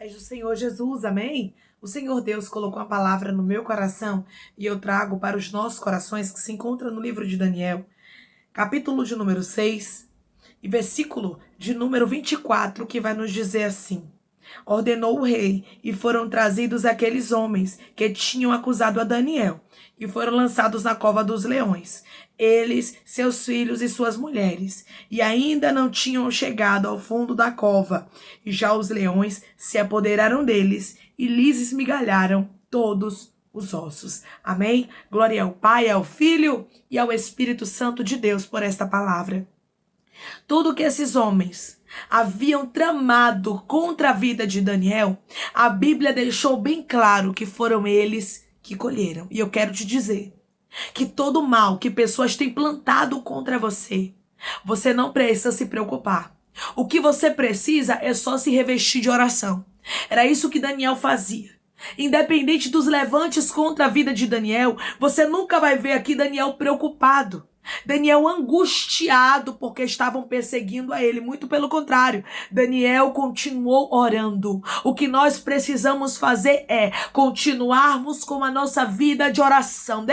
Paz do Senhor Jesus, amém? O Senhor Deus colocou uma palavra no meu coração e eu trago para os nossos corações que se encontra no livro de Daniel, capítulo de número 6 e versículo de número 24, que vai nos dizer assim: ordenou o rei, e foram trazidos aqueles homens que tinham acusado a Daniel, e foram lançados na cova dos leões, eles, seus filhos e suas mulheres, e ainda não tinham chegado ao fundo da cova, e já os leões se apoderaram deles, e lhes esmigalharam todos os ossos. Amém? Glória ao Pai, ao Filho e ao Espírito Santo de Deus por esta palavra. Tudo que esses homens haviam tramado contra a vida de Daniel, a Bíblia deixou bem claro que foram eles que colheram. E eu quero te dizer que todo mal que pessoas têm plantado contra você, você não precisa se preocupar. O que você precisa é só se revestir de oração. Era isso que Daniel fazia. Independente dos levantes contra a vida de Daniel, você nunca vai ver aqui Daniel preocupado. Daniel angustiado porque estavam perseguindo a ele. Muito pelo contrário, Daniel continuou orando. O que nós precisamos fazer é continuarmos com a nossa vida de oração,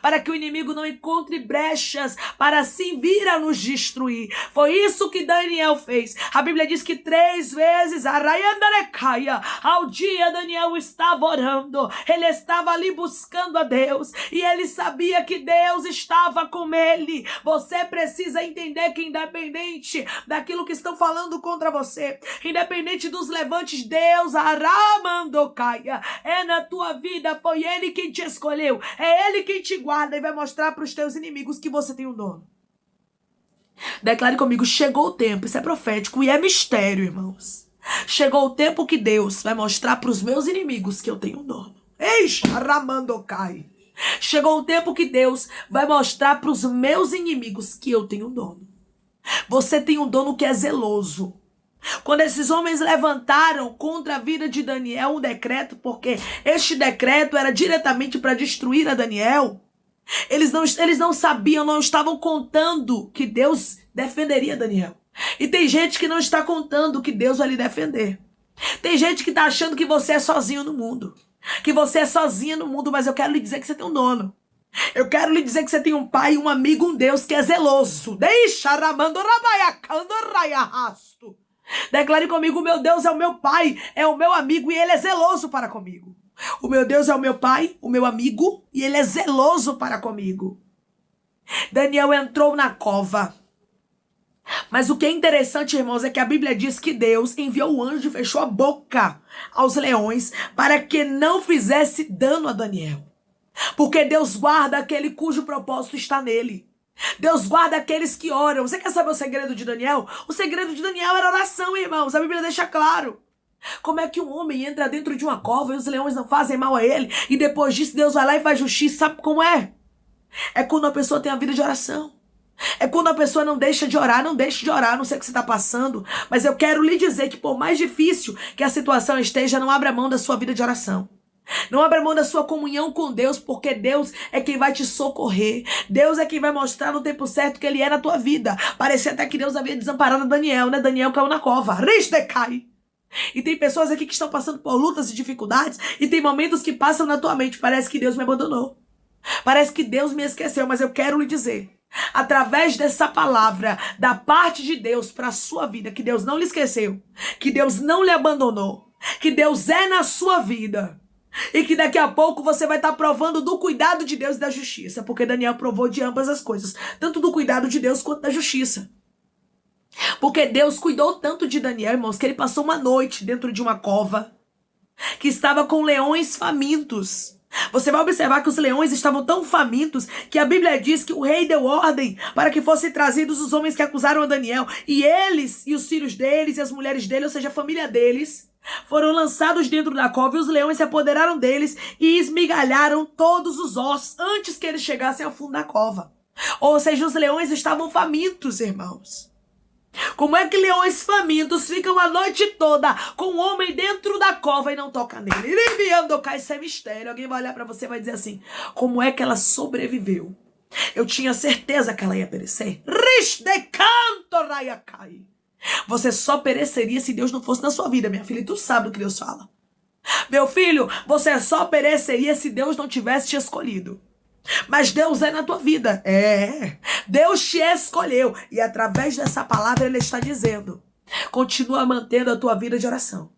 para que o inimigo não encontre brechas para assim vir a nos destruir. Foi isso que Daniel fez. A Bíblia diz que 3 vezes ao dia Daniel estava orando. Ele estava ali buscando a Deus e ele sabia que Deus estava com ele. Você precisa entender que independente daquilo que estão falando contra você, independente dos levantes, Deus aramandocaia, é na tua vida, foi ele quem te escolheu, é ele quem te guarda e vai mostrar para os teus inimigos que você tem um dono. Declare comigo: chegou o tempo. Isso é profético e é mistério, irmãos. Chegou o tempo que Deus vai mostrar para os meus inimigos que eu tenho um dono. Eixa, ramandocai. Chegou o tempo que Deus vai mostrar para os meus inimigos que eu tenho um dono. Você tem um dono que é zeloso. Quando esses homens levantaram contra a vida de Daniel um decreto, porque este decreto era diretamente para destruir a Daniel, eles não sabiam, não estavam contando que Deus defenderia Daniel. E tem gente que não está contando que Deus vai lhe defender. Tem gente que está achando que você é sozinho no mundo. Que você é sozinha no mundo, mas eu quero lhe dizer que você tem um dono. Eu quero lhe dizer que você tem um pai, um amigo, um Deus que é zeloso. Declare comigo: meu Deus é o meu pai, é o meu amigo e ele é zeloso para comigo. O meu Deus é o meu pai, o meu amigo, e ele é zeloso para comigo. Daniel entrou na cova. Mas o que é interessante, irmãos, é que a Bíblia diz que Deus enviou o anjo e fechou a boca aos leões para que não fizesse dano a Daniel. Porque Deus guarda aquele cujo propósito está nele. Deus guarda aqueles que oram. Você quer saber o segredo de Daniel? O segredo de Daniel era oração, irmãos. A Bíblia deixa claro. Como é que um homem entra dentro de uma cova e os leões não fazem mal a ele? E depois disso Deus vai lá e faz justiça. Sabe como é? É quando a pessoa tem a vida de oração. É quando a pessoa não deixa de orar, não sei o que você está passando, mas eu quero lhe dizer que por mais difícil que a situação esteja, não abra mão da sua vida de oração. Não abra mão da sua comunhão com Deus, porque Deus é quem vai te socorrer. Deus é quem vai mostrar no tempo certo que Ele é na tua vida. Parecia até que Deus havia desamparado Daniel, né? Daniel caiu na cova. Rishdecai. E tem pessoas aqui que estão passando por lutas e dificuldades, e tem momentos que passam na tua mente, parece que Deus me abandonou. Parece que Deus me esqueceu, mas eu quero lhe dizer, através dessa palavra da parte de Deus para a sua vida, que Deus não lhe esqueceu, que Deus não lhe abandonou, que Deus é na sua vida e que daqui a pouco você vai estar provando do cuidado de Deus e da justiça, porque Daniel provou de ambas as coisas, tanto do cuidado de Deus quanto da justiça. Porque Deus cuidou tanto de Daniel, irmãos, que ele passou uma noite dentro de uma cova que estava com leões famintos. Você vai observar que os leões estavam tão famintos que a Bíblia diz que o rei deu ordem para que fossem trazidos os homens que acusaram a Daniel. E eles, e os filhos deles, e as mulheres dele, ou seja, a família deles, foram lançados dentro da cova e os leões se apoderaram deles e esmigalharam todos os ossos antes que eles chegassem ao fundo da cova. Ou seja, os leões estavam famintos, irmãos. Como é que leões famintos ficam a noite toda com um homem dentro da cova e não toca nele? Isso é mistério. Alguém vai olhar para você e vai dizer assim: como é que ela sobreviveu? Eu tinha certeza que ela ia perecer. Você só pereceria se Deus não fosse na sua vida, minha filha. E tu sabe o que Deus fala. Meu filho, você só pereceria se Deus não tivesse te escolhido. Mas Deus é na tua vida. Deus te escolheu. E através dessa palavra Ele está dizendo: continua mantendo a tua vida de oração.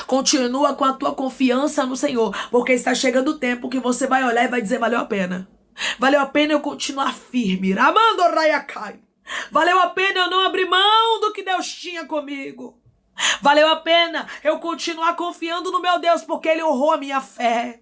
Continua com a tua confiança no Senhor. Porque está chegando o tempo que você vai olhar e vai dizer: valeu a pena. Valeu a pena eu continuar firme. Ramando Raiakai. Valeu a pena eu não abrir mão do que Deus tinha comigo. Valeu a pena eu continuar confiando no meu Deus, porque Ele honrou a minha fé.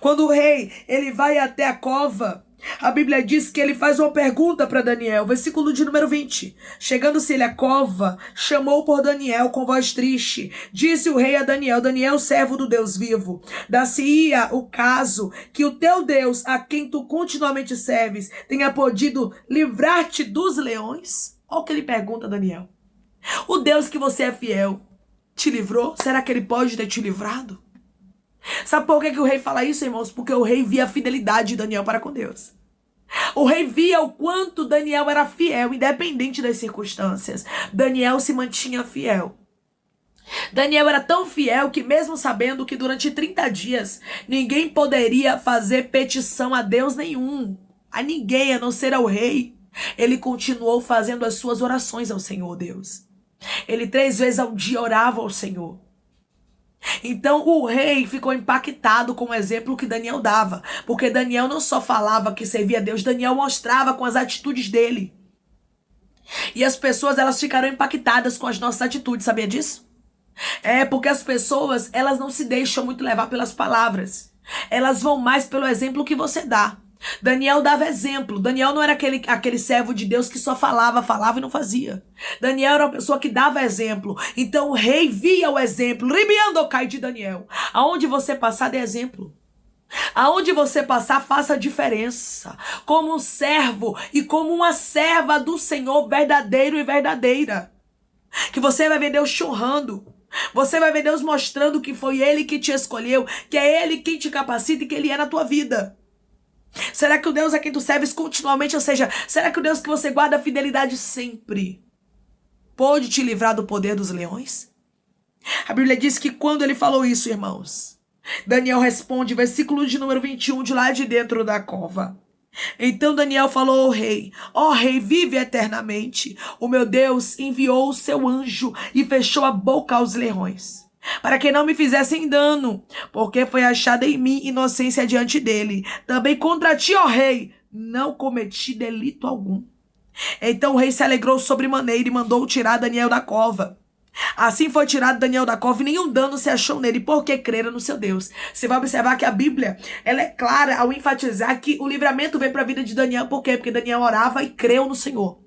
Quando o rei ele vai até a cova, a Bíblia diz que ele faz uma pergunta para Daniel, versículo de número 20. Chegando-se ele à cova, chamou por Daniel com voz triste. Disse o rei a Daniel: Daniel, servo do Deus vivo, dar-se-ia o caso que o teu Deus, a quem tu continuamente serves, tenha podido livrar-te dos leões? Olha o que ele pergunta a Daniel. O Deus que você é fiel te livrou? Será que Ele pode ter te livrado? Sabe por que o rei fala isso, irmãos? Porque o rei via a fidelidade de Daniel para com Deus. O rei via o quanto Daniel era fiel, independente das circunstâncias. Daniel se mantinha fiel. Daniel era tão fiel que, mesmo sabendo que durante 30 dias ninguém poderia fazer petição a Deus nenhum, a ninguém a não ser ao rei, ele continuou fazendo as suas orações ao Senhor Deus. Ele 3 vezes ao dia orava ao Senhor. Então o rei ficou impactado com o exemplo que Daniel dava. Porque Daniel não só falava que servia a Deus, Daniel mostrava com as atitudes dele. E as pessoas, elas ficaram impactadas com as nossas atitudes, sabia disso? Porque as pessoas, elas não se deixam muito levar pelas palavras. Elas vão mais pelo exemplo que você dá. Daniel dava exemplo. Daniel não era aquele servo de Deus que só falava e não fazia. Daniel era uma pessoa que dava exemplo. Então o rei via o exemplo. Ribiandocai de Daniel. Aonde você passar, dê exemplo. Aonde você passar, faça a diferença. Como um servo e como uma serva do Senhor verdadeiro e verdadeira. Que você vai ver Deus te honrando. Você vai ver Deus mostrando que foi Ele que te escolheu, que é Ele quem te capacita e que Ele é na tua vida. Será que o Deus a quem tu serves continuamente, ou seja, será que o Deus que você guarda a fidelidade sempre pode te livrar do poder dos leões? A Bíblia diz que quando ele falou isso, irmãos, Daniel responde, versículo de número 21, de lá de dentro da cova. Então Daniel falou ao rei: ó rei, vive eternamente. O meu Deus enviou o seu anjo e fechou a boca aos leões, para que não me fizessem dano, porque foi achada em mim inocência diante dele. Também contra ti, ó rei, não cometi delito algum. Então o rei se alegrou sobremaneira e mandou tirar Daniel da cova. Assim foi tirado Daniel da cova e nenhum dano se achou nele, porque crera no seu Deus. Você vai observar que a Bíblia, ela é clara ao enfatizar que o livramento veio para a vida de Daniel. Por quê? Porque Daniel orava e creu no Senhor.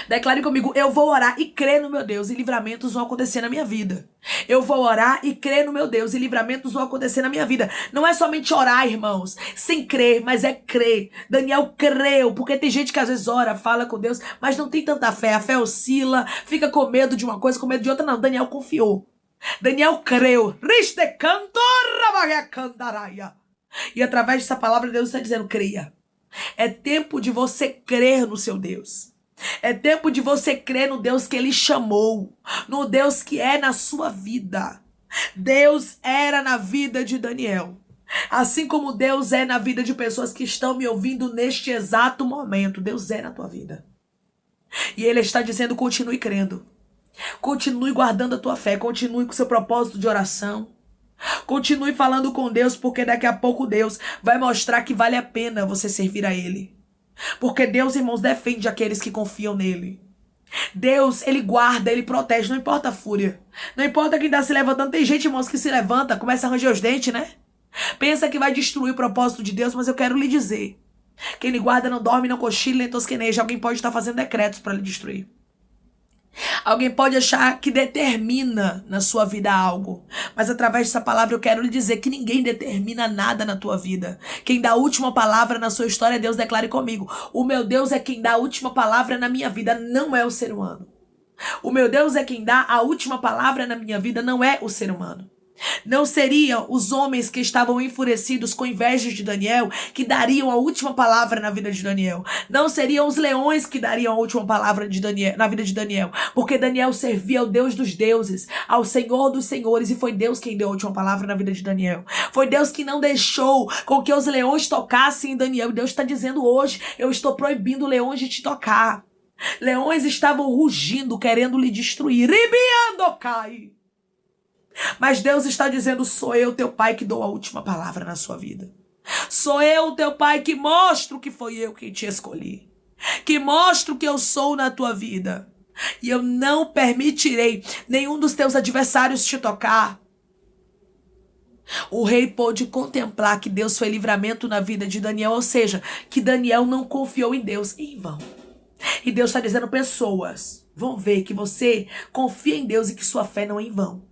Declare comigo: eu vou orar e crer no meu Deus e livramentos vão acontecer na minha vida. Eu vou orar e crer no meu Deus e livramentos vão acontecer na minha vida. Não é somente orar, irmãos, sem crer, mas é crer. Daniel creu, porque tem gente que às vezes ora, fala com Deus, mas não tem tanta fé. A fé oscila, fica com medo de uma coisa, com medo de outra. Não, Daniel confiou. Daniel creu. E através dessa palavra Deus está dizendo: creia. É tempo de você crer no seu Deus. É tempo de você crer no Deus que Ele chamou, no Deus que é na sua vida. Deus era na vida de Daniel, assim como Deus é na vida de pessoas que estão me ouvindo neste exato momento. Deus é na tua vida. E Ele está dizendo: continue crendo, continue guardando a tua fé, continue com o seu propósito de oração, continue falando com Deus, porque daqui a pouco Deus vai mostrar que vale a pena você servir a Ele. Porque Deus, irmãos, defende aqueles que confiam nele. Deus, Ele guarda, Ele protege, não importa a fúria. Não importa quem está se levantando. Tem gente, irmãos, que se levanta, começa a ranger os dentes, né? Pensa que vai destruir o propósito de Deus, mas eu quero lhe dizer: quem lhe guarda não dorme, não cochila, nem tosqueneja. Alguém pode estar fazendo decretos para lhe destruir. Alguém pode achar que determina na sua vida algo, mas através dessa palavra eu quero lhe dizer que ninguém determina nada na tua vida. Quem dá a última palavra na sua história é Deus. Declare comigo: o meu Deus é quem dá a última palavra na minha vida, não é o ser humano. O meu Deus é quem dá a última palavra na minha vida, não é o ser humano. Não seriam os homens que estavam enfurecidos com inveja de Daniel que dariam a última palavra na vida de Daniel. Não seriam os leões que dariam a última palavra de Daniel, na vida de Daniel. Porque Daniel servia ao Deus dos deuses, ao Senhor dos senhores. E foi Deus quem deu a última palavra na vida de Daniel. Foi Deus que não deixou com que os leões tocassem em Daniel. E Deus está dizendo hoje, eu estou proibindo leões de te tocar. Leões estavam rugindo, querendo lhe destruir. Ribiando cai. Mas Deus está dizendo, sou eu, teu pai, que dou a última palavra na sua vida. Sou eu, teu pai, que mostro que foi eu quem te escolhi. Que mostro que eu sou na tua vida. E eu não permitirei nenhum dos teus adversários te tocar. O rei pôde contemplar que Deus foi livramento na vida de Daniel. Ou seja, que Daniel não confiou em Deus em vão. E Deus está dizendo, pessoas vão ver que você confia em Deus e que sua fé não é em vão.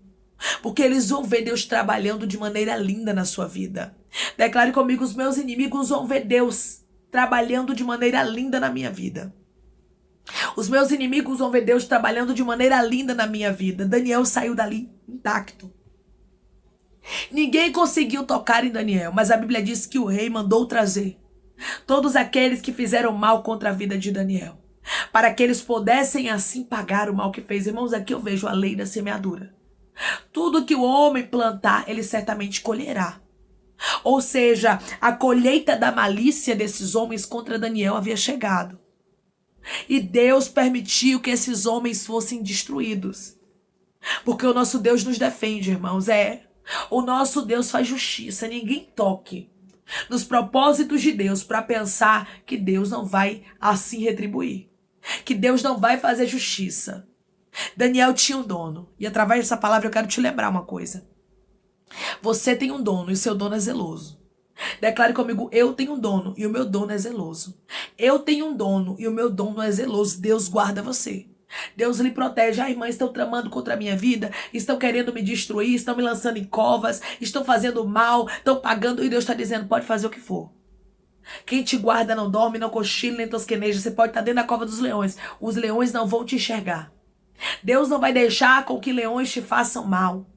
Porque eles vão ver Deus trabalhando de maneira linda na sua vida. Declare comigo, os meus inimigos vão ver Deus trabalhando de maneira linda na minha vida. Os meus inimigos vão ver Deus trabalhando de maneira linda na minha vida. Daniel saiu dali intacto. Ninguém conseguiu tocar em Daniel, mas a Bíblia diz que o rei mandou trazer todos aqueles que fizeram mal contra a vida de Daniel, para que eles pudessem assim pagar o mal que fez. Irmãos, aqui eu vejo a lei da semeadura. Tudo que o homem plantar, ele certamente colherá. Ou seja, a colheita da malícia desses homens contra Daniel havia chegado. E Deus permitiu que esses homens fossem destruídos. Porque o nosso Deus nos defende, irmãos. O nosso Deus faz justiça. Ninguém toque nos propósitos de Deus para pensar que Deus não vai assim retribuir. Que Deus não vai fazer justiça. Daniel tinha um dono. E através dessa palavra eu quero te lembrar uma coisa. Você tem um dono e seu dono é zeloso. Declare comigo, eu tenho um dono e o meu dono é zeloso. Eu tenho um dono e o meu dono é zeloso. Deus guarda você. Deus lhe protege. Irmã, estão tramando contra a minha vida, estão querendo me destruir, estão me lançando em covas, estão fazendo mal, estão pagando. E Deus está dizendo, pode fazer o que for. Quem te guarda não dorme, não cochila, nem tosqueneja. Você pode estar dentro da cova dos leões. Os leões não vão te enxergar. Deus não vai deixar com que leões te façam mal.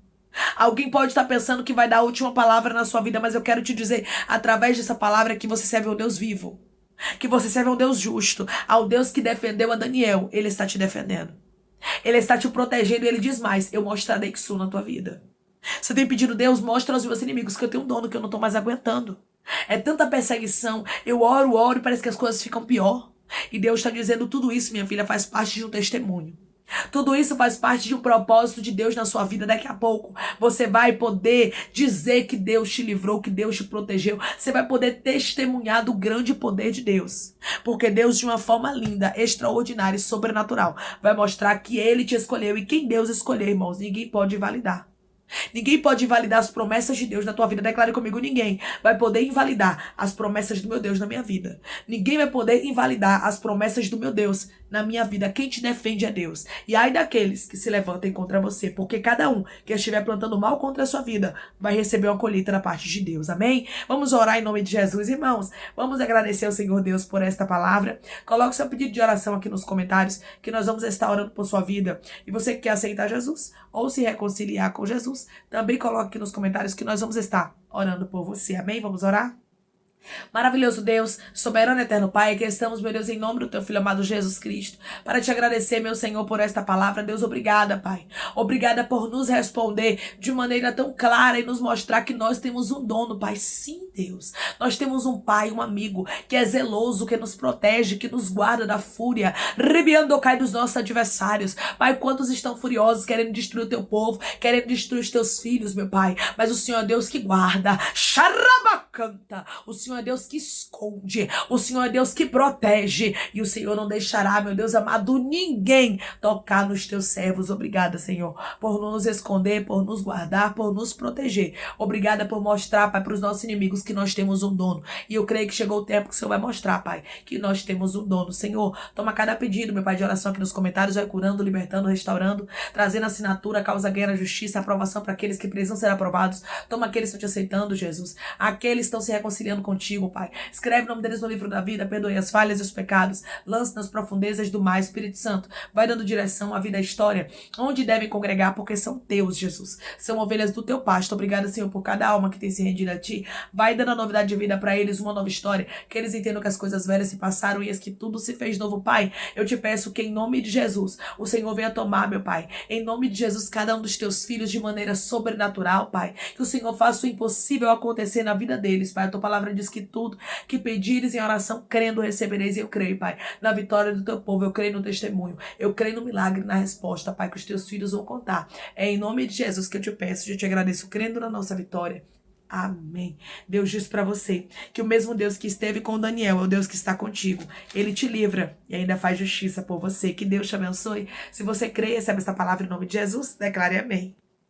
Alguém pode estar pensando que vai dar a última palavra na sua vida, mas eu quero te dizer, através dessa palavra, que você serve ao Deus vivo. Que você serve ao Deus justo. Ao Deus que defendeu a Daniel. Ele está te defendendo. Ele está te protegendo e ele diz mais, eu mostrarei que sou na tua vida. Você tem pedido, Deus, mostra aos meus inimigos que eu tenho um dono, que eu não estou mais aguentando. É tanta perseguição. Eu oro e parece que as coisas ficam pior. E Deus está dizendo, tudo isso, minha filha, faz parte de um testemunho. Tudo isso faz parte de um propósito de Deus na sua vida. Daqui a pouco você vai poder dizer que Deus te livrou, que Deus te protegeu. Você vai poder testemunhar do grande poder de Deus. Porque Deus, de uma forma linda, extraordinária e sobrenatural, vai mostrar que Ele te escolheu. E quem Deus escolheu, irmãos, ninguém pode invalidar. Ninguém pode invalidar as promessas de Deus na tua vida. Declare comigo, ninguém vai poder invalidar as promessas do meu Deus na minha vida. Ninguém vai poder invalidar as promessas do meu Deus na minha vida. Quem te defende é Deus. E ai daqueles que se levantem contra você, porque cada um que estiver plantando mal contra a sua vida vai receber uma colheita da parte de Deus. Amém? Vamos orar em nome de Jesus, irmãos. Vamos agradecer ao Senhor Deus por esta palavra. Coloque seu pedido de oração aqui nos comentários, que nós vamos estar orando por sua vida. E você que quer aceitar Jesus ou se reconciliar com Jesus, também coloque aqui nos comentários que nós vamos estar orando por você. Amém? Vamos orar? Maravilhoso Deus, soberano eterno Pai, que estamos, meu Deus, em nome do teu Filho amado Jesus Cristo, para te agradecer, meu Senhor, por esta palavra. Deus, obrigada, Pai. Obrigada por nos responder de maneira tão clara e nos mostrar que nós temos um dono, Pai. Sim, Deus. Nós temos um Pai, um amigo, que é zeloso, que nos protege, que nos guarda da fúria, rebiando cai dos nossos adversários. Pai, quantos estão furiosos, querendo destruir o teu povo, querendo destruir os teus filhos, meu Pai. Mas o Senhor é Deus que guarda. Xarabacanta. O Senhor é Deus que esconde, o Senhor é Deus que protege, e o Senhor não deixará, meu Deus amado, ninguém tocar nos teus servos. Obrigada, Senhor, por nos esconder, por nos guardar, por nos proteger. Obrigada por mostrar, Pai, para os nossos inimigos que nós temos um dono, e eu creio que chegou o tempo que o Senhor vai mostrar, Pai, que nós temos um dono. Senhor, toma cada pedido, meu Pai, de oração aqui nos comentários, vai curando, libertando, restaurando, trazendo assinatura, causa, guerra, justiça, aprovação para aqueles que precisam ser aprovados. Toma aqueles que estão te aceitando, Jesus, aqueles que estão se reconciliando contigo, contigo, Pai. Escreve o nome deles no livro da vida, perdoe as falhas e os pecados, lance nas profundezas do mar, Espírito Santo. Vai dando direção à vida, à história, onde devem congregar, porque são teus, Jesus. São ovelhas do teu pasto. Obrigada, Senhor, por cada alma que tem se rendido a ti. Vai dando a novidade de vida para eles, uma nova história, que eles entendam que as coisas velhas se passaram e as que tudo se fez novo, Pai. Eu te peço que em nome de Jesus, o Senhor venha tomar, meu Pai. Em nome de Jesus, cada um dos teus filhos de maneira sobrenatural, Pai. Que o Senhor faça o impossível acontecer na vida deles, Pai. A tua palavra diz que tudo que pedires em oração, crendo, recebereis. E eu creio, Pai, na vitória do teu povo. Eu creio no testemunho. Eu creio no milagre, na resposta, Pai, que os teus filhos vão contar. É em nome de Jesus que eu te peço, eu te agradeço, crendo na nossa vitória. Amém. Deus diz para você que o mesmo Deus que esteve com Daniel é o Deus que está contigo. Ele te livra e ainda faz justiça por você. Que Deus te abençoe. Se você crê e recebe essa palavra em nome de Jesus, declare amém.